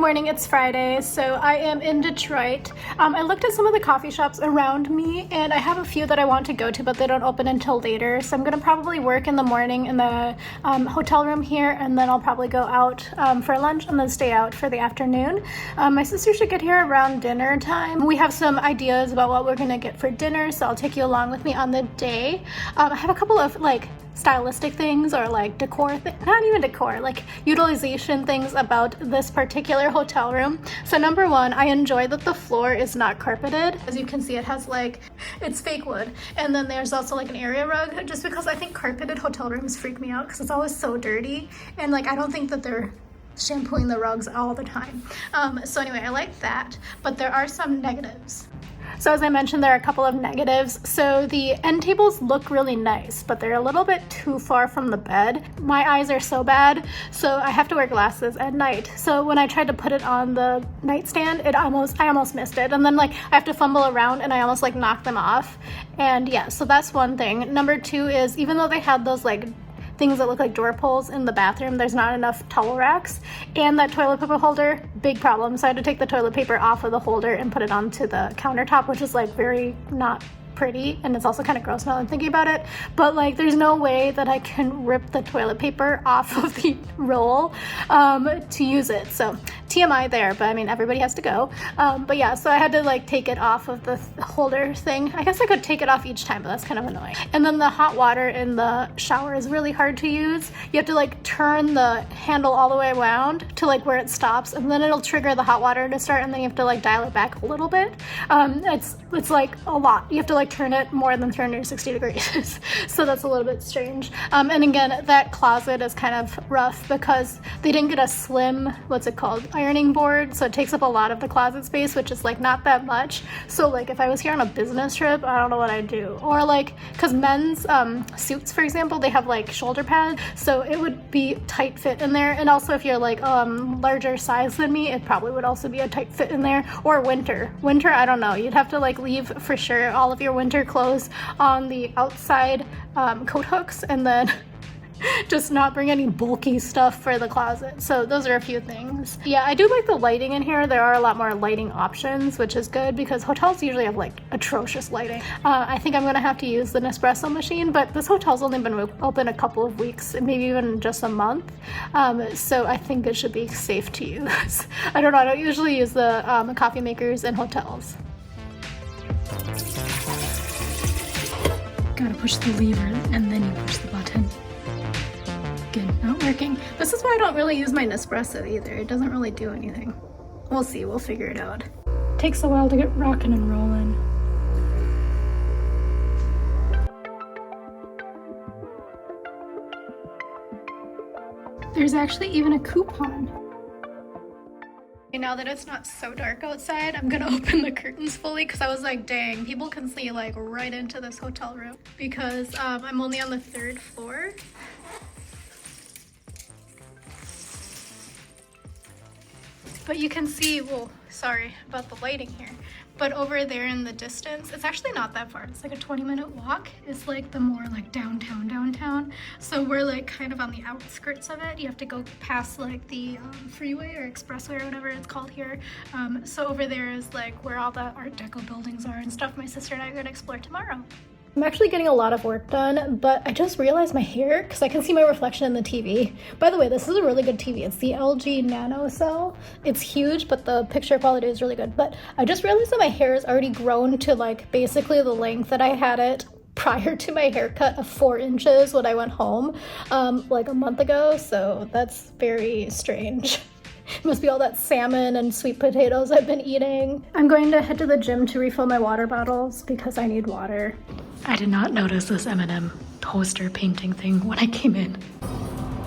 morning, it's Friday, so I am in Detroit. I looked at some of the coffee shops around me, and I have a few that I want to go to, but they don't open until later. So I'm gonna probably work in the morning in the hotel room here, and then I'll probably go out for lunch and then stay out for the afternoon. My sister should get here around dinner time. We have some ideas about what we're gonna get for dinner, so I'll take you along with me on the day. I have a couple of stylistic things or decor, not even decor, utilization things about this particular hotel room. So number one, I enjoy that the floor is not carpeted. As you can see, it has it's fake wood. And then there's also an area rug, just because I think carpeted hotel rooms freak me out because it's always so dirty. And I don't think that they're shampooing the rugs all the time. So anyway, I like that, but there are some negatives. So as I mentioned, there are a couple of negatives. So the end tables look really nice, but they're a little bit too far from the bed. My eyes are so bad, so I have to wear glasses at night. So when I tried to put it on the nightstand, I almost missed it. And then I have to fumble around and I almost knock them off. And yeah, so that's one thing. Number two is, even though they had those things that look like door pulls in the bathroom, there's not enough towel racks, and that toilet paper holder, big problem. So I had to take the toilet paper off of the holder and put it onto the countertop, which is very not pretty, and it's also kind of gross now that I'm thinking about it. But there's no way that I can rip the toilet paper off of the roll to use it. So TMI there, but I mean, everybody has to go. But yeah, so I had to take it off of the holder thing. I guess I could take it off each time, but that's kind of annoying. And then the hot water in the shower is really hard to use. You have to turn the handle all the way around to where it stops, and then it'll trigger the hot water to start, and then you have to dial it back a little bit. It's a lot. You have to turn it more than 360 degrees. So that's a little bit strange. And again, that closet is kind of rough because they didn't get a slim, what's it called, ironing board. So it takes up a lot of the closet space, which is not that much. So if I was here on a business trip, I don't know what I'd do. Or because men's suits, for example, they have shoulder pads. So it would be tight fit in there. And also if you're larger size than me, it probably would also be a tight fit in there. Or winter, I don't know. You'd have to leave for sure all of your winter clothes on the outside coat hooks, and then just not bring any bulky stuff for the closet. So those are a few things. Yeah, I do like the lighting in here. There are a lot more lighting options, which is good because hotels usually have atrocious lighting. I think I'm gonna have to use the Nespresso machine, but this hotel's only been open a couple of weeks, maybe even just a month. So I think it should be safe to use. I don't know, I don't usually use the coffee makers in hotels. Gotta push the lever and then you push the button. Good, not working. This is why I don't really use my Nespresso either. It doesn't really do anything. We'll see, we'll figure it out. Takes a while to get rocking and rolling. There's actually even a coupon. Now that it's not so dark outside, I'm gonna open the curtains fully because I was dang, people can see right into this hotel room because I'm only on the 3rd floor. But you can see, well, sorry about the lighting here, but over there in the distance, it's actually not that far. It's a 20-minute walk. It's the more downtown. So we're kind of on the outskirts of it. You have to go past the freeway or expressway or whatever it's called here. So over there is where all the Art Deco buildings are and stuff my sister and I are gonna explore tomorrow. I'm actually getting a lot of work done, but I just realized my hair, because I can see my reflection in the TV. By the way, this is a really good TV. It's the LG Nano Cell. It's huge, but the picture quality is really good. But I just realized that my hair has already grown to basically the length that I had it prior to my haircut of 4 inches when I went home a month ago. So that's very strange. It must be all that salmon and sweet potatoes I've been eating. I'm going to head to the gym to refill my water bottles because I need water. I did not notice this M&M poster painting thing when I came in.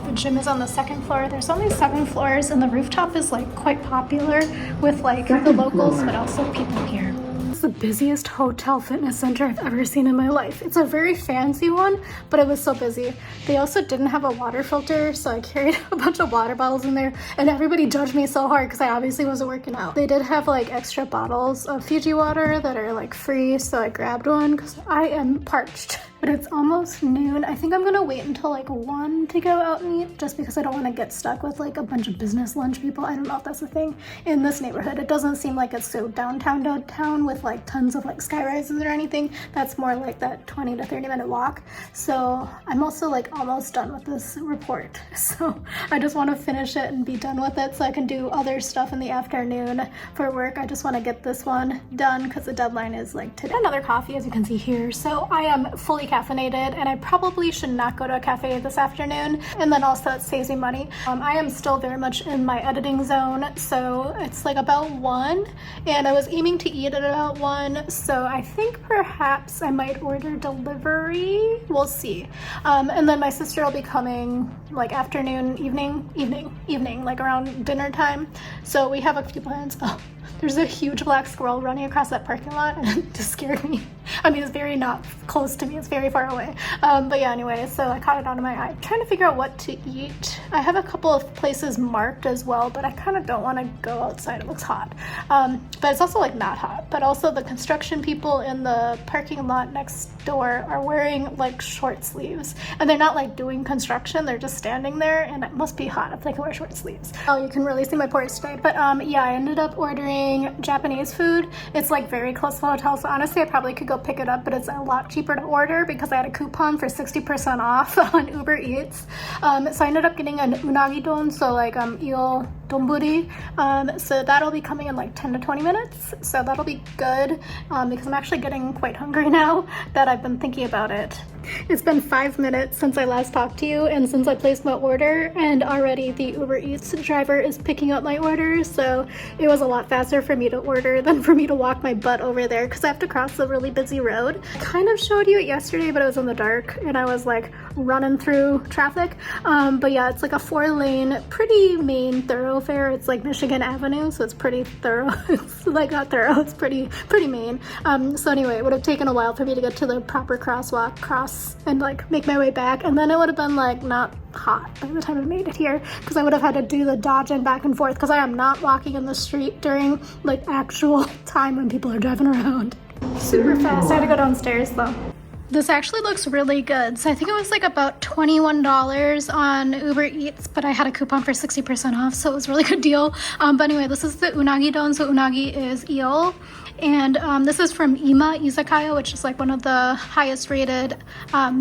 The gym is on the 2nd floor. There's only 7 floors and the rooftop is quite popular with the locals, but also people here. It's the busiest hotel fitness center I've ever seen in my life. It's a very fancy one, but it was so busy. They also didn't have a water filter, so I carried a bunch of water bottles in there, and everybody judged me so hard because I obviously wasn't working out. They did have extra bottles of Fiji water that are free, so I grabbed one because I am parched. but it's almost noon. I think I'm gonna wait until like 1 to go out and eat, just because I don't want to get stuck with like a bunch of business lunch people. I don't know if that's a thing in this neighborhood. It doesn't seem like it's so downtown with like tons of like sky rises or anything. That's more like that 20 to 30 minute walk. So I'm also like almost done with this report. So I just want to finish it and be done with it so I can do other stuff in the afternoon for work. I just want to get this one done because the deadline is like today. Another coffee, as you can see here. So I am fully caffeinated, and I probably should not go to a cafe this afternoon, and then also it saves me money. I am still very much in my editing zone, so it's like about 1, and I was aiming to eat at about 1, so I think perhaps I might order delivery. We'll see. And then my sister will be coming like afternoon, evening, like around dinner time. So we have a few plans. Oh, there's a huge black squirrel running across that parking lot, and it just scared me. I mean, it's very not close to me, it's very far away. But yeah, anyway, so I caught it onto my eye. I'm trying to figure out what to eat. I have a couple of places marked as well, but I kind of don't want to go outside. It looks hot. But it's also like not hot. But also the construction people in the parking lot next door are wearing like short sleeves, and they're not like doing construction, they're just standing there, and it must be hot if they can wear short sleeves. Oh, you can really see my pores today. But yeah, I ended up ordering Japanese food. It's like very close to the hotel, so honestly I probably could go pick it up, but it's a lot cheaper to order because I had a coupon for 60% off on Uber Eats. So I ended up getting an unagi don, so like eel donburi. So that'll be coming in like 10 to 20 minutes, so that'll be good because I'm actually getting quite hungry now that I've been thinking about it. It's been 5 minutes since I last talked to you and since I placed my order, and already the Uber Eats driver is picking up my order, so it was a lot faster for me to order than for me to walk my butt over there because I have to cross a really busy road. I kind of showed you it yesterday, but it was in the dark and I was like running through traffic. But yeah, it's like a 4-lane, pretty main thoroughfare. It's like Michigan Avenue, so it's pretty thorough. It's like not thorough, it's pretty main. So anyway, it would have taken a while for me to get to the proper crosswalk, cross and like make my way back, and then it would have been like not hot by the time I made it here because I would have had to do the dodging back and forth because I am not walking in the street during like actual time when people are driving around. Super fast. I had to go downstairs though. This actually looks really good. So I think it was like about $21 on Uber Eats, but I had a coupon for 60% off, so it was a really good deal. But anyway, this is the unagi don. So unagi is eel. And this is from Ima Izakaya, which is like one of the highest rated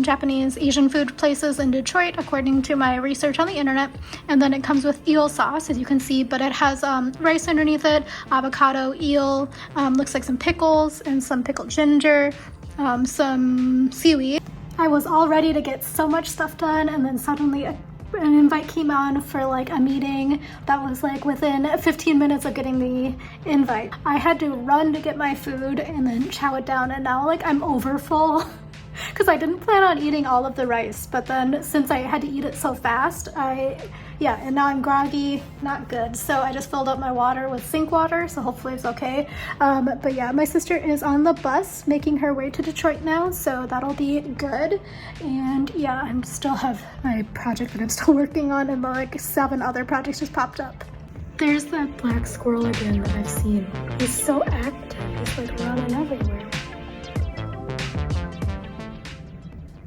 Japanese Asian food places in Detroit, according to my research on the internet. And then it comes with eel sauce, as you can see, but it has rice underneath it, avocado, eel, looks like some pickles and some pickled ginger, some seaweed. I was all ready to get so much stuff done, and then suddenly an invite came on for like a meeting that was like within 15 minutes of getting the invite. I had to run to get my food and then chow it down, and now like I'm over full because I didn't plan on eating all of the rice, but then since I had to eat it so fast, and now I'm groggy, not good. So I just filled up my water with sink water, so hopefully it's okay. But yeah, my sister is on the bus making her way to Detroit now, so that'll be good. And yeah, I still have my project that I'm still working on, and like 7 other projects just popped up. There's that black squirrel again that I've seen. He's so active, he's like running everywhere.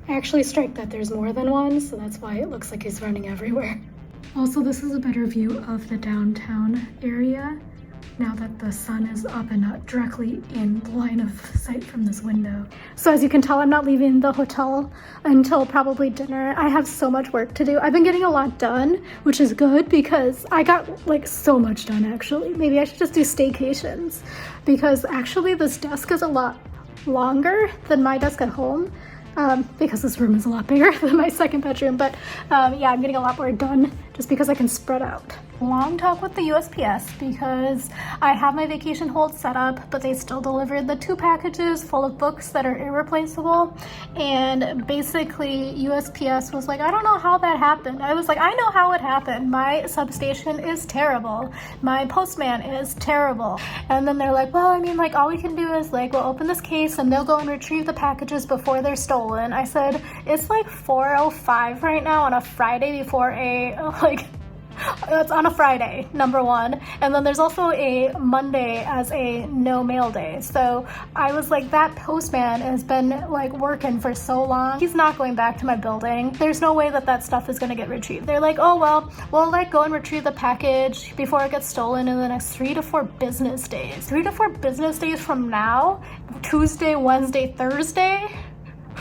I actually strike that there's more than one, so that's why it looks like he's running everywhere. Also, this is a better view of the downtown area now that the sun is up and not directly in line of sight from this window. So as you can tell, I'm not leaving the hotel until probably dinner. I have so much work to do. I've been getting a lot done, which is good because I got like so much done actually. Maybe I should just do staycations because actually this desk is a lot longer than my desk at home. Because this room is a lot bigger than my second bedroom, but yeah, I'm getting a lot more done just because I can spread out. Long talk with the USPS because I have my vacation hold set up, but they still delivered the 2 packages full of books that are irreplaceable. And basically USPS was like, I don't know how that happened. I was like, I know how it happened. My substation is terrible. My postman is terrible. And then they're like, well, I mean, like all we can do is like, we'll open this case and they'll go and retrieve the packages before they're stolen. I said, it's like 4:05 right now on a Friday before a like It's on a Friday, number one. And then there's also a Monday as a no mail day. So I was like, that postman has been like working for so long. He's not going back to my building. There's no way that that stuff is gonna get retrieved. They're like, oh, well, we'll like go and retrieve the package before it gets stolen in the next 3 to 4 business days. 3 to 4 business days from now, Tuesday, Wednesday, Thursday?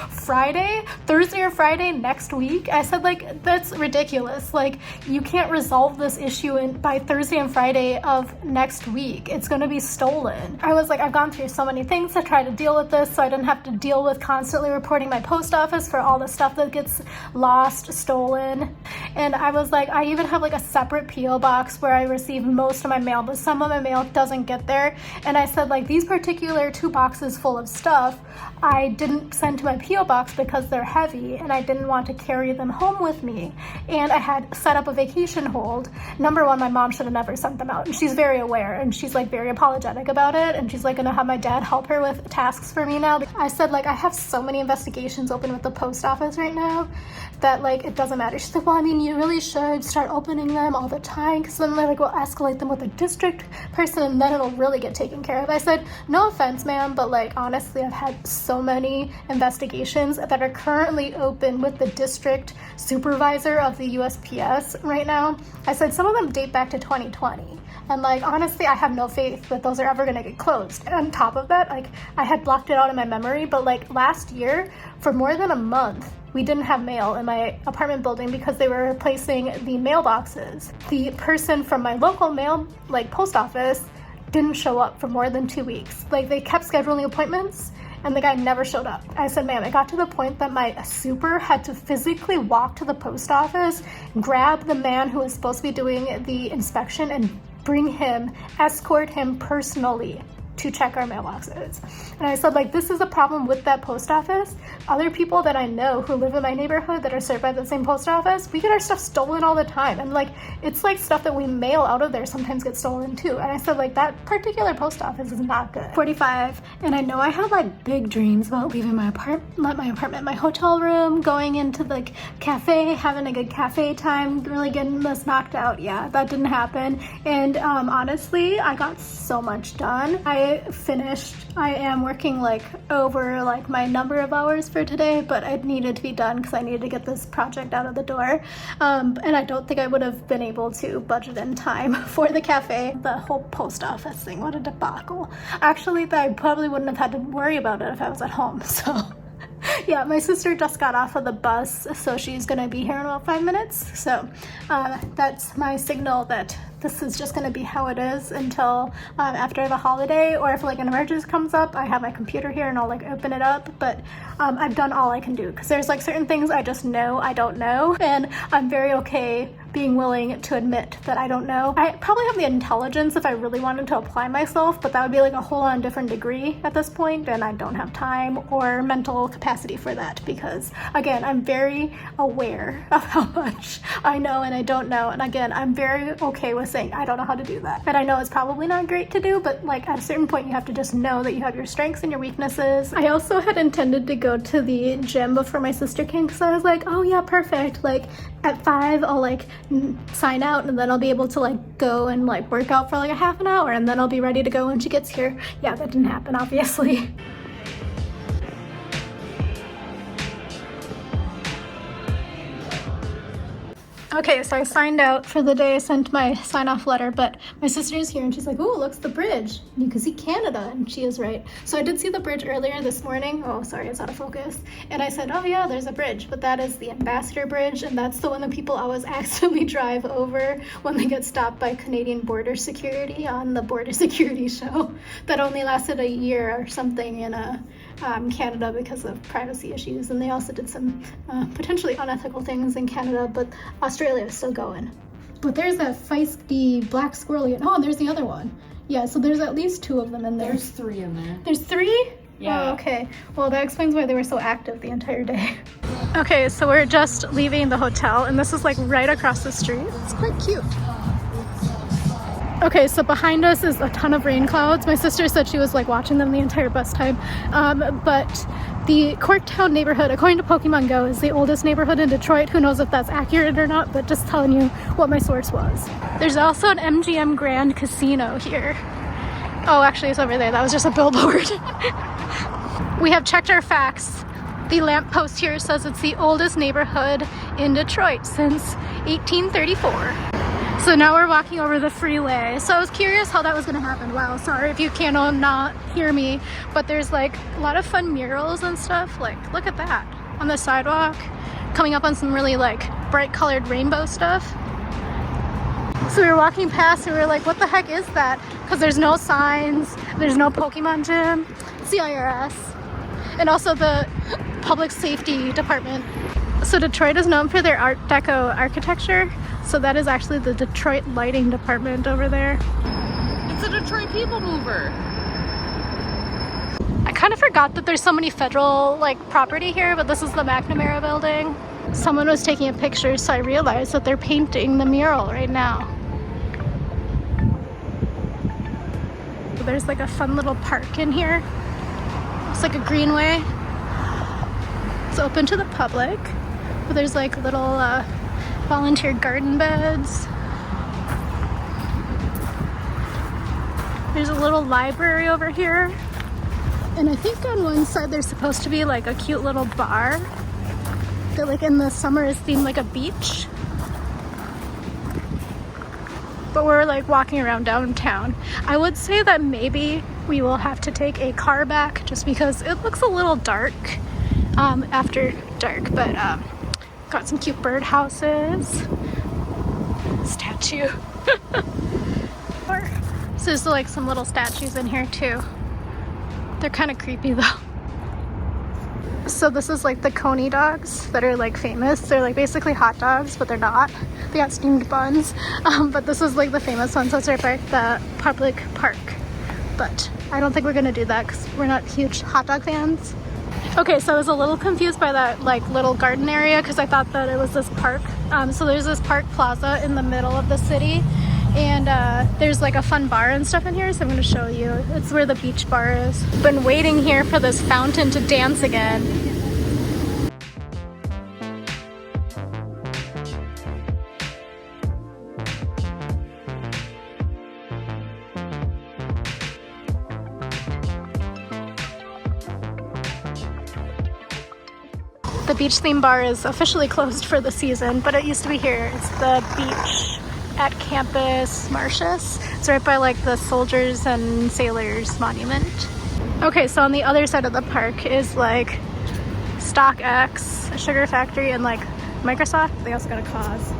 Friday, Thursday or Friday next week. I said, like, that's ridiculous. Like, you can't resolve this issue by Thursday and Friday of next week. It's going to be stolen. I was like, I've gone through so many things to try to deal with this so I didn't have to deal with constantly reporting my post office for all the stuff that gets lost, stolen. And I was like, I even have like a separate PO box where I receive most of my mail, but some of my mail doesn't get there. And I said, like, these particular 2 boxes full of stuff I didn't send to my PO box because they're heavy and I didn't want to carry them home with me. And I had set up a vacation hold. Number one, my mom should have never sent them out, and she's very aware, and she's like very apologetic about it, and she's like gonna have my dad help her with tasks for me now. I said, like, I have so many investigations open with the post office right now that like it doesn't matter. She's like, well, I mean, you really should start opening them all the time, because then like we'll escalate them with a district person and then it'll really get taken care of. I said, no offense, ma'am, but like honestly, I've had so many investigations that are currently open with the district supervisor of the USPS right now. I said, some of them date back to 2020. And like, honestly, I have no faith that those are ever gonna get closed. And on top of that, like, I had blocked it out in my memory, but like last year, for more than a month, we didn't have mail in my apartment building because they were replacing the mailboxes. The person from my local mail, like post office, didn't show up for more than 2 weeks. Like, they kept scheduling appointments and the guy never showed up. I said, ma'am, it got to the point that my super had to physically walk to the post office, grab the man who was supposed to be doing the inspection and bring him, escort him personally to check our mailboxes. And I said, like, this is a problem with that post office. Other people that I know who live in my neighborhood that are served by the same post office, we get our stuff stolen all the time. And like, it's like stuff that we mail out of there sometimes gets stolen too. And I said, like, that particular post office is not good. 45, and I know I have like big dreams about leaving my apartment, my hotel room, going into like cafe, having a good cafe time, really getting this knocked out. Yeah, that didn't happen. And honestly, I got so much done. I am working like over like my number of hours for today, but it needed to be done because I needed to get this project out of the door. And I don't think I would have been able to budget in time for the cafe. The whole post office thing, what a debacle. Actually, I probably wouldn't have had to worry about it if I was at home, so. Yeah, my sister just got off of the bus, so she's gonna be here in about 5 minutes. So that's my signal that this is just gonna be how it is until after the holiday, or if like an emergency comes up, I have my computer here and I'll like open it up. But I've done all I can do, because there's like certain things I just know I don't know, and I'm very okay being willing to admit that I don't know. I probably have the intelligence if I really wanted to apply myself, but that would be like a whole on different degree at this point, and I don't have time or mental capacity for that, because again, I'm very aware of how much I know and I don't know. And again, I'm very okay with saying I don't know how to do that. And I know it's probably not great to do, but like at a certain point you have to just know that you have your strengths and your weaknesses. I also had intended to go to the gym before my sister came, because I was like, oh yeah, perfect, like at 5 I'll like sign out and then I'll be able to like go and like work out for like a half an hour and then I'll be ready to go when she gets here. Yeah, that didn't happen, obviously. Okay, so I signed out for the day. I sent my sign-off letter, but my sister's here and she's like, "Ooh, looks the bridge. You can see Canada," and she is right. So I did see the bridge earlier this morning. Oh, sorry, it's out of focus. And I said, oh yeah, there's a bridge, but that is the Ambassador Bridge, and that's the one that people always accidentally drive over when they get stopped by Canadian Border Security on the Border Security show that only lasted a year or something in Canada because of privacy issues. And they also did some potentially unethical things in Canada, but Australia is still going. But there's that feisty black squirrel. Oh, and there's the other one. Yeah, so there's at least 2 of them in there. There's 3 in there. There's 3? Yeah. Oh, okay. Well, that explains why they were so active the entire day. Okay, so we're just leaving the hotel, and this is like right across the street. It's quite cute. Okay, so behind us is a ton of rain clouds. My sister said she was like watching them the entire bus time, but The Corktown neighborhood, according to Pokemon Go, is the oldest neighborhood in Detroit. Who knows if that's accurate or not, but just telling you what my source was. There's also an MGM Grand Casino here. Oh, actually it's over there. That was just a billboard. We have checked our facts. The lamppost here says it's the oldest neighborhood in Detroit since 1834. So now we're walking over the freeway. So I was curious how that was gonna happen. Wow, sorry if you cannot hear me, but there's like a lot of fun murals and stuff. Like, look at that on the sidewalk, coming up on some really like bright colored rainbow stuff. So we were walking past and we were like, what the heck is that? Because there's no signs, there's no Pokemon gym, it's the IRS, and also the public safety department. So Detroit is known for their Art Deco architecture. So that is actually the Detroit lighting department over there. It's a Detroit people mover. I kind of forgot that there's so many federal like property here, but this is the McNamara building. Someone was taking a picture, so I realized that they're painting the mural right now. So there's like a fun little park in here. It's like a greenway. It's open to the public, but there's like little volunteer garden beds. There's a little library over here. And I think on one side there's supposed to be like a cute little bar that like in the summer is themed like a beach. But we're like walking around downtown. I would say that maybe we will have to take a car back just because it looks a little dark after dark, but got some cute bird houses. Statue. So there's like some little statues in here too. They're kind of creepy though. So this is like the Coney dogs that are like famous. They're like basically hot dogs, but they're not. They got steamed buns. But this is like the famous one. So it's right by the public park. But I don't think we're gonna do that because we're not huge hot dog fans. Okay, so I was a little confused by that like little garden area because I thought that it was this park. So there's this park plaza in the middle of the city, and there's like a fun bar and stuff in here, so I'm going to show you. It's where the beach bar is. Been waiting here for this fountain to dance again. The beach theme bar is officially closed for the season, but it used to be here. It's the beach at Campus Martius. It's right by like the Soldiers and Sailors Monument. Okay, so on the other side of the park is like StockX, a sugar factory, and like Microsoft. They also got a Cause.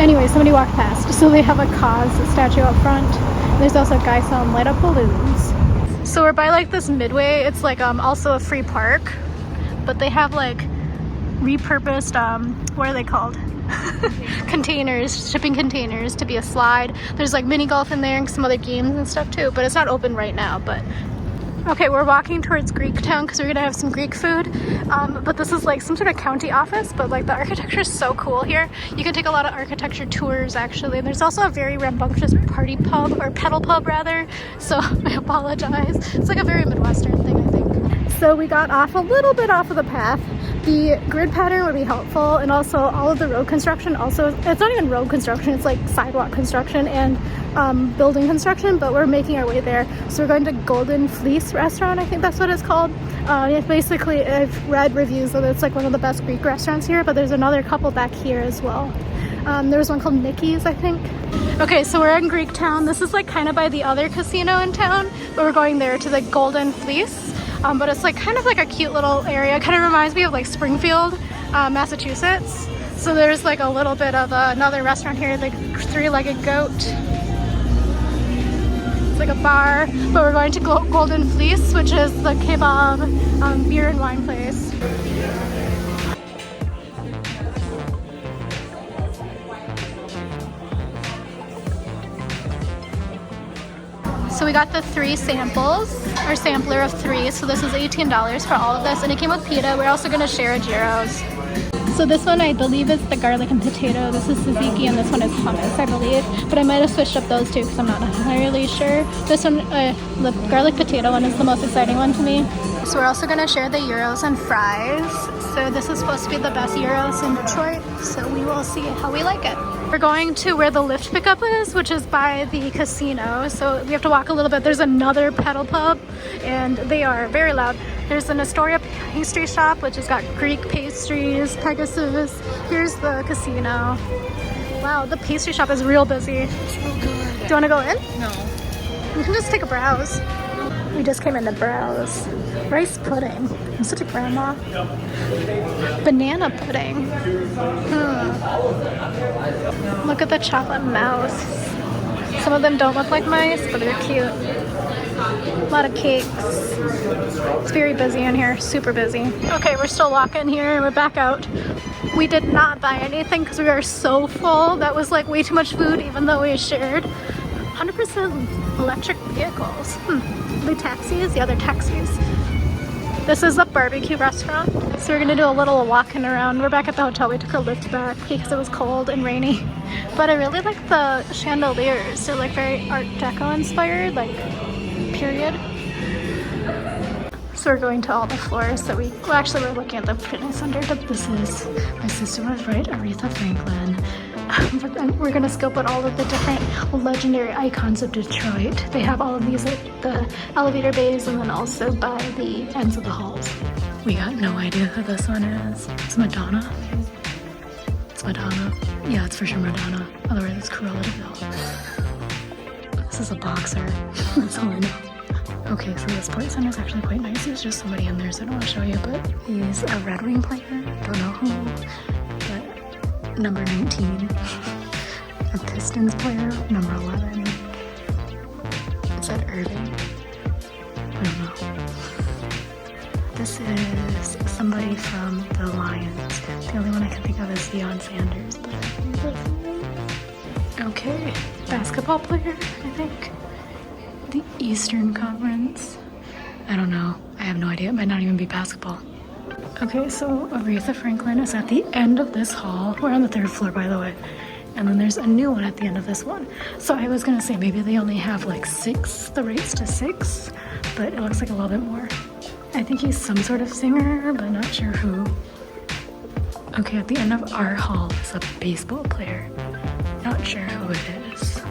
Anyway, somebody walked past. So they have a Cause statue up front. There's also a guy selling light up balloons. So we're by like this midway. It's like also a free park, but they have like repurposed what are they called? Containers, shipping containers to be a slide. There's like mini golf in there and some other games and stuff too, but it's not open right now. But okay, we're walking towards Greek Town because we're gonna have some Greek food, but this is like some sort of county office, but like the architecture is so cool here. You can take a lot of architecture tours actually. There's also a very rambunctious party pub, or pedal pub rather, so I apologize. It's like a very Midwestern thing, I think. So we got off a little bit off of the path. The grid pattern would be helpful, and also all of the road construction. Also, it's not even road construction, it's like sidewalk construction and building construction, but we're making our way there. So we're going to Golden Fleece restaurant, I think that's what it's called. Basically, I've read reviews that it's like one of the best Greek restaurants here, but there's another couple back here as well. There's one called Nikki's, I think. Okay, so we're in Greek Town. This is like kind of by the other casino in town, but we're going there to the Golden Fleece. But it's like kind of like a cute little area. It kind of reminds me of like Springfield, Massachusetts. So there's like a little bit of another restaurant here, like Three-Legged Goat. It's like a bar, but we're going to Golden Fleece, which is the kebab beer and wine place. So we got the 3 samples, or sampler of 3, so this is $18 for all of this, and it came with pita. We're also going to share a gyros. So this one I believe is the garlic and potato, this is tzatziki, and this one is hummus, I believe. But I might have switched up those two because I'm not entirely sure. This one, the garlic potato one is the most exciting one to me. So we're also gonna share the gyros and fries. So this is supposed to be the best gyros in Detroit, so we will see how we like it. We're going to where the Lyft pickup is, which is by the casino. So we have to walk a little bit. There's another pedal pub, and they are very loud. There's an Astoria pastry shop, which has got Greek pastries, Pegasus. Here's the casino. Wow, the pastry shop is real busy. It's real good. Do you want to go in? No. You can just take a browse. We just came in to browse. Rice pudding. I'm such a grandma. Banana pudding. Look at the chocolate mouse. Some of them don't look like mice, but they're cute. A lot of cakes. It's very busy in here, super busy. Okay, we're still walking here and we're back out. We did not buy anything because we are so full. That was like way too much food even though we shared. 100% electric vehicles. The taxis? Yeah, they're taxis. This is a barbecue restaurant. So we're gonna do a little walking around. We're back at the hotel. We took a lift back because it was cold and rainy. But I really like the chandeliers. They're like very Art Deco inspired, like period. So we're going to all the floors. So well, actually we're looking at the fitness center, but this is, my sister was right, Aretha Franklin. But then we're gonna scope out all of the different legendary icons of Detroit. They have all of these at the elevator bays and then also by the ends of the halls. We got no idea who this one is. It's Madonna. It's Madonna. Yeah, it's for sure Madonna. Otherwise it's Cruella de Vil. This is a boxer. That's all I know. Okay, so this play center is actually quite nice. There's just somebody in there, so I don't want to show you, but he's a Red Wing player. Don't know who, but number 19. A Pistons player, number 11. Is that Irving? I don't know. This is somebody from the Lions. The only one I can think of is Deion Sanders, but I think that's it. Okay, basketball player, I think. The Eastern Conference. I don't know. I have no idea. It might not even be basketball. Okay, so Aretha Franklin is at the end of this hall. We're on the 3rd floor, by the way. And then there's a new one at the end of this one. So I was gonna say maybe they only have like 6, the rates to 6, but it looks like a little bit more. I think he's some sort of singer, but not sure who. Okay, at the end of our hall is a baseball player. Not sure who it is.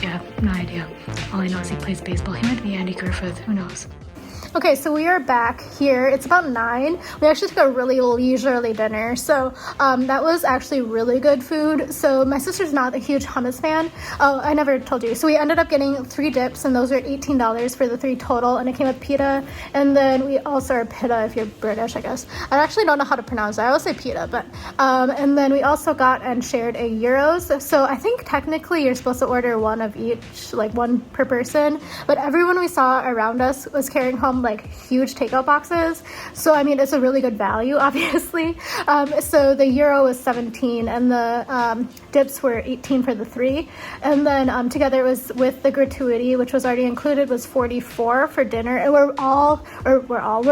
Yeah, no idea. All I know is he plays baseball. He might be Andy Griffith, who knows? Okay, so we are back here. It's about 9. We actually took a really leisurely dinner, so that was actually really good food. So my sister's not a huge hummus fan. Oh, I never told you. So we ended up getting 3 dips, and those were $18 for the 3 total, and it came with pita, and then we also are pita if you're British, I guess. I actually don't know how to pronounce it. I always say pita, but and then we also got and shared a gyros. So I think technically you're supposed to order 1 of each, like 1 per person, but everyone we saw around us was carrying home like huge takeout boxes, so I mean it's a really good value, obviously. So the euro was 17 and the dips were 18 for the 3, and then together it was with the gratuity, which was already included, was 44 for dinner, and we're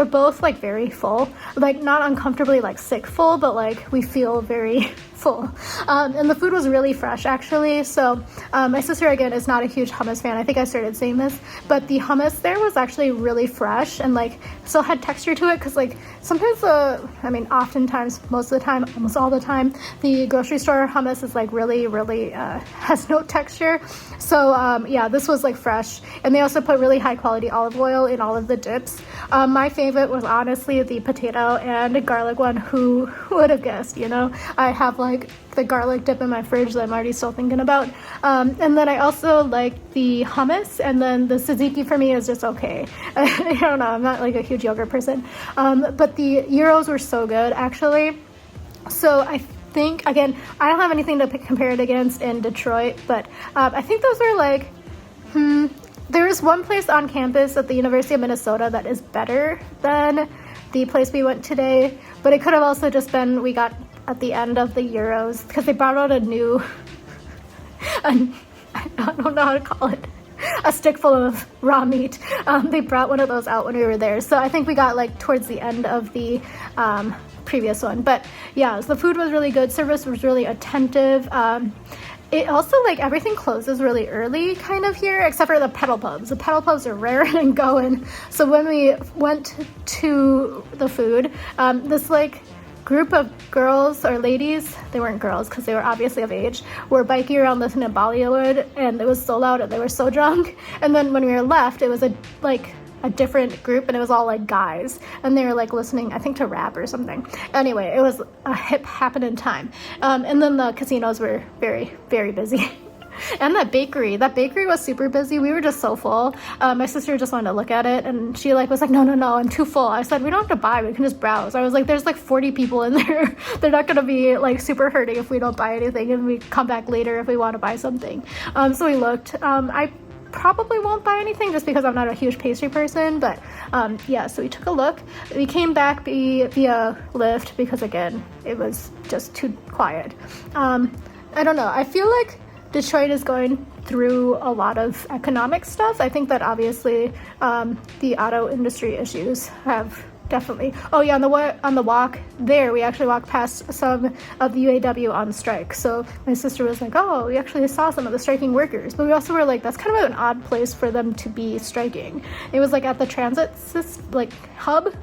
both like very full, like not uncomfortably like sick full, but like we feel very full. And the food was really fresh, actually. So my sister, again, is not a huge hummus fan. I think I started saying this, but the hummus there was actually really fresh and like still had texture to it, because like sometimes oftentimes, most of the time, almost all the time, the grocery store hummus is like really has no texture. So yeah, this was like fresh, and they also put really high quality olive oil in all of the dips. My favorite was honestly the potato and garlic one. Who would have guessed, you know? I have like the garlic dip in my fridge that I'm already still thinking about. And then I also like the hummus, and then the tzatziki for me is just okay. I don't know, I'm not like a huge yogurt person. But the gyros were so good, actually. So I think, again, I don't have anything to compare it against in Detroit, but I think those were like, there is one place on campus at the University of Minnesota that is better than the place we went today, but it could have also just been we got at the end of the gyros, because they brought out a new, I don't know how to call it, a stick full of raw meat. They brought one of those out when we were there, so I think we got like towards the end of the previous one. But yeah, so the food was really good, service was really attentive, it also, like, everything closes really early kind of here, except for the pedal pubs. The pedal pubs are raring and going. So when we went to the food, this like group of girls or ladies, they weren't girls because they were obviously of age, were biking around listening to Bollywood, and it was so loud and they were so drunk. And then when we were left, it was a different group, and it was all like guys, and they were like listening, I think, to rap or something. Anyway, it was a hip happening time. And then the casinos were very, very busy. And that bakery was super busy. We were just so full. My sister just wanted to look at it, and she was like, no, I'm too full. I said, we don't have to buy, we can just browse. I was like, there's like 40 people in there. They're not gonna be like super hurting if we don't buy anything, and we come back later if we want to buy something. So we looked. I probably won't buy anything just because I'm not a huge pastry person, but yeah, so we took a look. We came back via Lyft because, again, it was just too quiet. I don't know, I feel like Detroit is going through a lot of economic stuff. I think that obviously the auto industry issues have definitely. Oh yeah, on the walk there, we actually walked past some of the UAW on strike. So my sister was like, oh, we actually saw some of the striking workers. But we also were like, that's kind of an odd place for them to be striking. It was like at the transit hub,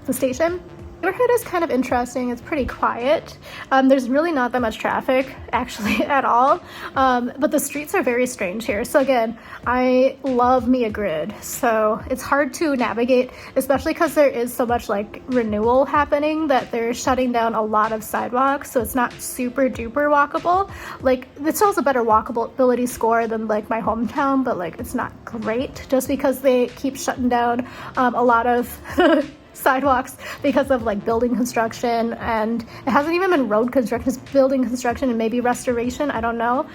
the station. The neighborhood is kind of interesting. It's pretty quiet. There's really not that much traffic, actually, at all. But the streets are very strange here. So again, I love me a grid. So it's hard to navigate, especially because there is so much like renewal happening that they're shutting down a lot of sidewalks. So it's not super duper walkable. Like, it still has a better walkability score than like my hometown, but like it's not great just because they keep shutting down a lot of sidewalks because of like building construction, and it hasn't even been road construction, it's building construction and maybe restoration, I don't know.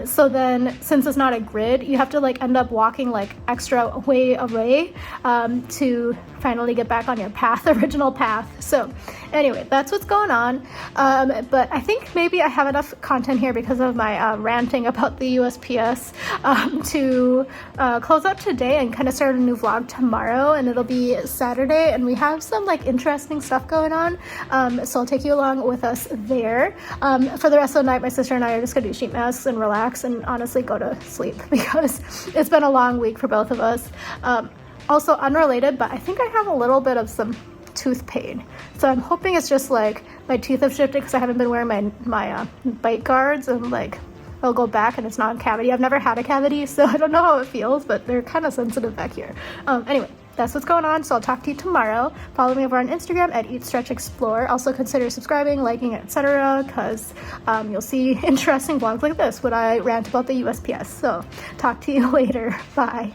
So then since it's not a grid, you have to like end up walking like extra way away to finally get back on your original path. So anyway, that's what's going on. But I think maybe I have enough content here because of my ranting about the USPS to close out today and kind of start a new vlog tomorrow, and it'll be Saturday, and we have some like interesting stuff going on, so I'll take you along with us there. For the rest of the night, my sister and I are just gonna do sheet masks and relax and honestly go to sleep because it's been a long week for both of us. Also unrelated, but I think I have a little bit of some tooth pain, so I'm hoping it's just like my teeth have shifted because I haven't been wearing my bite guards, and like I'll go back and it's not a cavity. I've never had a cavity, so I don't know how it feels, but they're kind of sensitive back here. Anyway, that's what's going on, so I'll talk to you tomorrow. Follow me over on Instagram at Eat Stretch Explore. Also consider subscribing, liking, etc., because you'll see interesting vlogs like this when I rant about the USPS. So talk to you later. Bye.